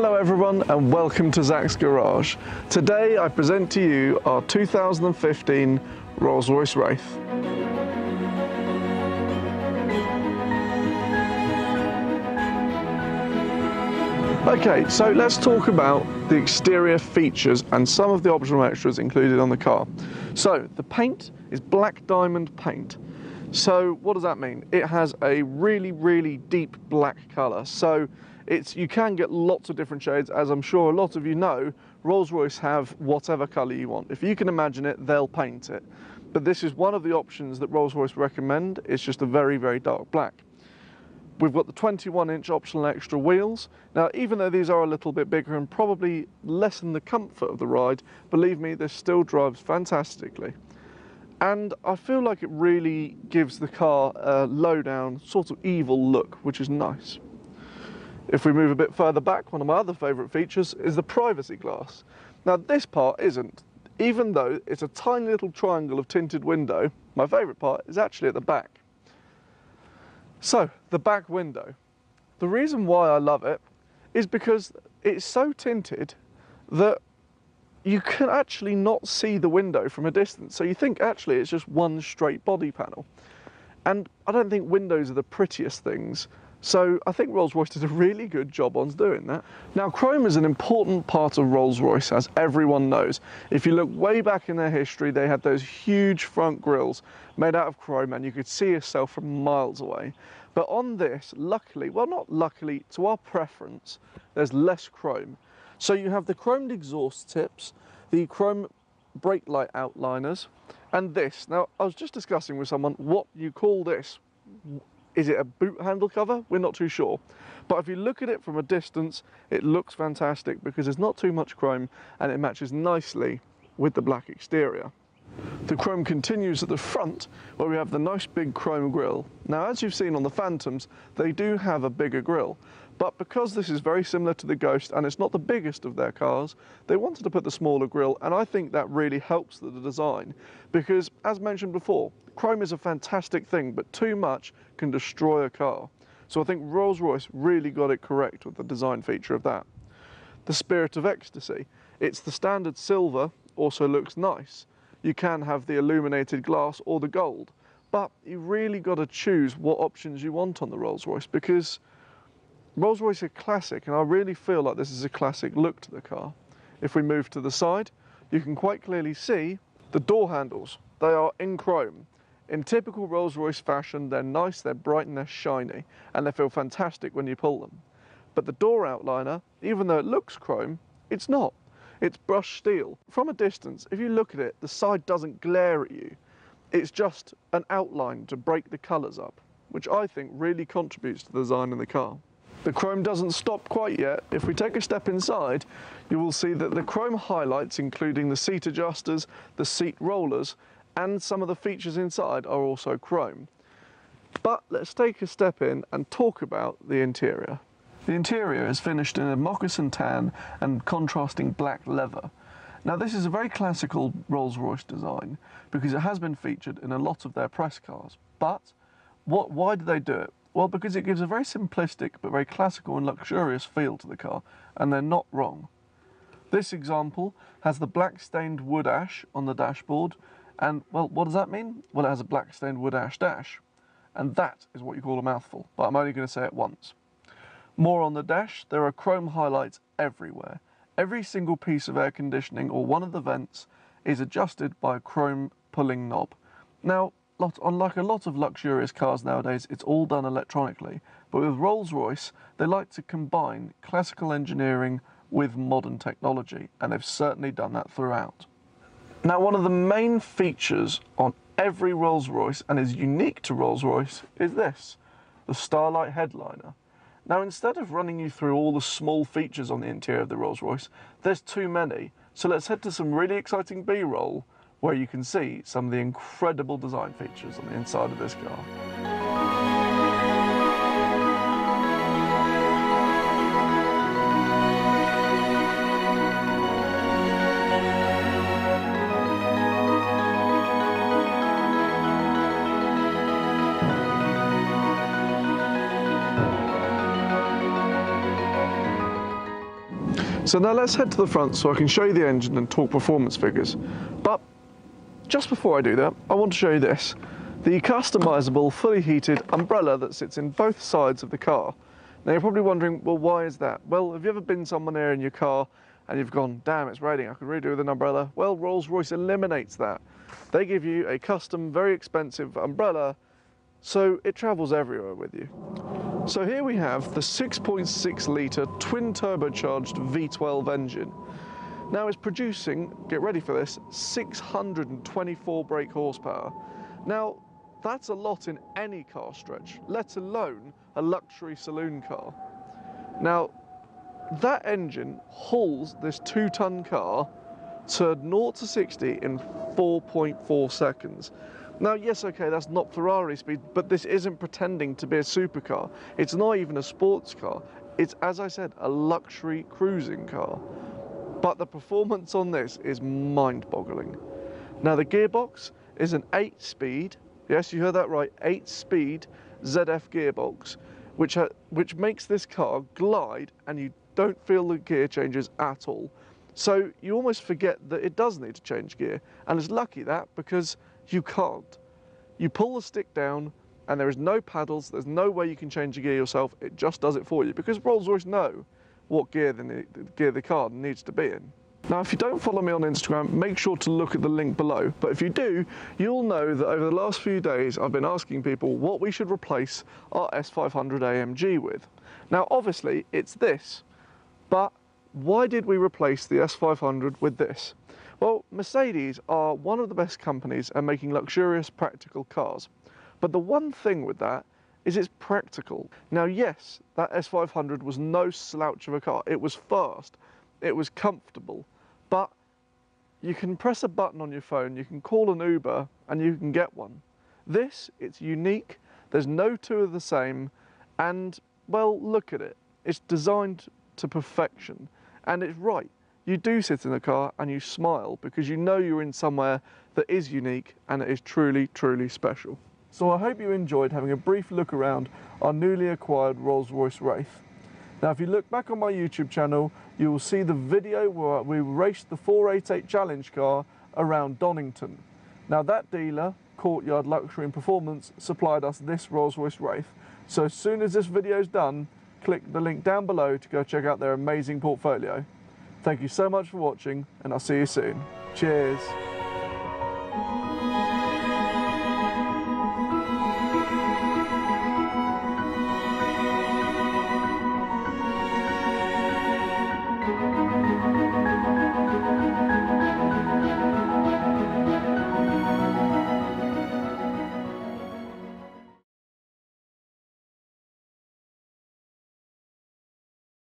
Hello everyone and welcome to Zach's Garage. Today I present to you our 2015 Royce Wraith. Okay, so let's talk about the exterior features and some of the optional extras included on the car. So the paint is black diamond paint. So what does that mean? It has a really deep black colour. So you can get lots of different shades, as I'm sure a lot of you know. Rolls-Royce have whatever colour you want. If you can imagine it, they'll paint it. But this is one of the options that Rolls-Royce recommend. It's just a very dark black. We've got the 21-inch optional extra wheels. Now, even though these are a little bit bigger and probably lessen the comfort of the ride, believe me, this still drives fantastically. And I feel like it really gives the car a low-down, sort of evil look, which is nice. If we move a bit further back, one of my other favourite features is the privacy glass. Now, this part isn't. Even though it's a tiny little triangle of tinted window, my favourite part is actually at the back. So, the back window. The reason why I love it is because it's so tinted that you can actually not see the window from a distance. So you think actually it's just one straight body panel. And I don't think windows are the prettiest things. So I think Rolls-Royce did a really good job on doing that. Now, chrome is an important part of Rolls-Royce, as everyone knows. If you look way back in their history, they had those huge front grille made out of chrome and you could see yourself from miles away. But on this, luckily, well, not luckily, to our preference, there's less chrome. So you have the chromed exhaust tips, the chrome brake light outliners, and this. Now, I was just discussing with someone what you call this. Is it a boot handle cover? We're not too sure. But if you look at it from a distance, it looks fantastic because there's not too much chrome and it matches nicely with the black exterior. The chrome continues at the front where we have the nice big chrome grille. Now, as you've seen on the Phantoms, they do have a bigger grille. But because this is very similar to the Ghost and it's not the biggest of their cars, they wanted to put the smaller grille, and I think that really helps the design because, as mentioned before, chrome is a fantastic thing, but too much can destroy a car. So I think Rolls-Royce really got it correct with the design feature of that. The Spirit of Ecstasy. It's the standard silver, also looks nice. You can have the illuminated glass or the gold, but you really got to choose what options you want on the Rolls-Royce because Rolls-Royce are classic, and I really feel like this is a classic look to the car. If we move to the side, you can quite clearly see the door handles. They are in chrome. In typical Rolls-Royce fashion, they're nice, they're bright and they're shiny, and they feel fantastic when you pull them. But the door outliner, even though it looks chrome, it's not. It's brushed steel. From a distance, if you look at it, the side doesn't glare at you. It's just an outline to break the colours up, which I think really contributes to the design in the car. The chrome doesn't stop quite yet. If we take a step inside, you will see that the chrome highlights, including the seat adjusters, the seat rollers, and some of the features inside are also chrome. But let's take a step in and talk about the interior. The interior is finished in a moccasin tan and contrasting black leather. Now, this is a very classical Rolls-Royce design because it has been featured in a lot of their press cars. But why do they do it? Well, because it gives a very simplistic but very classical and luxurious feel to the car, and they're not wrong. This example has the black stained wood ash on the dashboard, and, well, what does that mean? Well, it has a black stained wood ash dash, and that is what you call a mouthful, but I'm only going to say it once. More on the dash, there are chrome highlights everywhere. Every single piece of air conditioning or one of the vents is adjusted by a chrome pulling knob. Now, unlike a lot of luxurious cars nowadays, it's all done electronically, but with Rolls-Royce, they like to combine classical engineering with modern technology, and they've certainly done that throughout. Now, one of the main features on every Rolls-Royce, and is unique to Rolls-Royce, is this, the Starlight headliner. Now, instead of running you through all the small features on the interior of the Rolls-Royce, there's too many. So let's head to some really exciting B-roll where you can see some of the incredible design features on the inside of this car. So now let's head to the front so I can show you the engine and talk performance figures. But just before I do that, I want to show you this. The customizable, fully heated umbrella that sits in both sides of the car. Now you're probably wondering, well, why is that? Well, have you ever been somewhere in your car and you've gone, damn, it's raining, I could really do with an umbrella? Well, Rolls-Royce eliminates that. They give you a custom, very expensive umbrella, so it travels everywhere with you. So here we have the 6.6 litre twin turbocharged V12 engine. Now it's producing, get ready for this, 624 brake horsepower. Now that's a lot in any car stretch, let alone a luxury saloon car. Now that engine hauls this 2-ton car to 0 to 60 in 4.4 seconds. Now, yes, okay, that's not Ferrari speed, but this isn't pretending to be a supercar. It's not even a sports car. It's, as I said, a luxury cruising car. But the performance on this is mind-boggling. Now, the gearbox is an 8-speed, yes, you heard that right, 8-speed ZF gearbox, which makes this car glide, and you don't feel the gear changes at all. So you almost forget that it does need to change gear, and it's lucky that, because you can't. You pull the stick down and there is no paddles, there's no way you can change the gear yourself, it just does it for you, because Rolls-Royce know what gear the car needs to be in. Now, if you don't follow me on Instagram, make sure to look at the link below, but if you do, you'll know that over the last few days I've been asking people what we should replace our S500 AMG with. Now obviously it's this, but why did we replace the S500 with this? Well, Mercedes are one of the best companies at making luxurious, practical cars. But the one thing with that is it's practical. Now, yes, that S500 was no slouch of a car. It was fast, it was comfortable, but you can press a button on your phone, you can call an Uber, and you can get one. This, it's unique, there's no two of the same, and, well, look at it. It's designed to perfection, and it's right. You do sit in a car and you smile because you know you're in somewhere that is unique and it is truly, truly special. So I hope you enjoyed having a brief look around our newly acquired Rolls-Royce Wraith. Now, if you look back on my YouTube channel, you will see the video where we raced the 488 Challenge car around Donington. Now, that dealer, Courtyard Luxury Performance, supplied us this Rolls-Royce Wraith. So as soon as this video is done, click the link down below to go check out their amazing portfolio. Thank you so much for watching, and I'll see you soon. Cheers.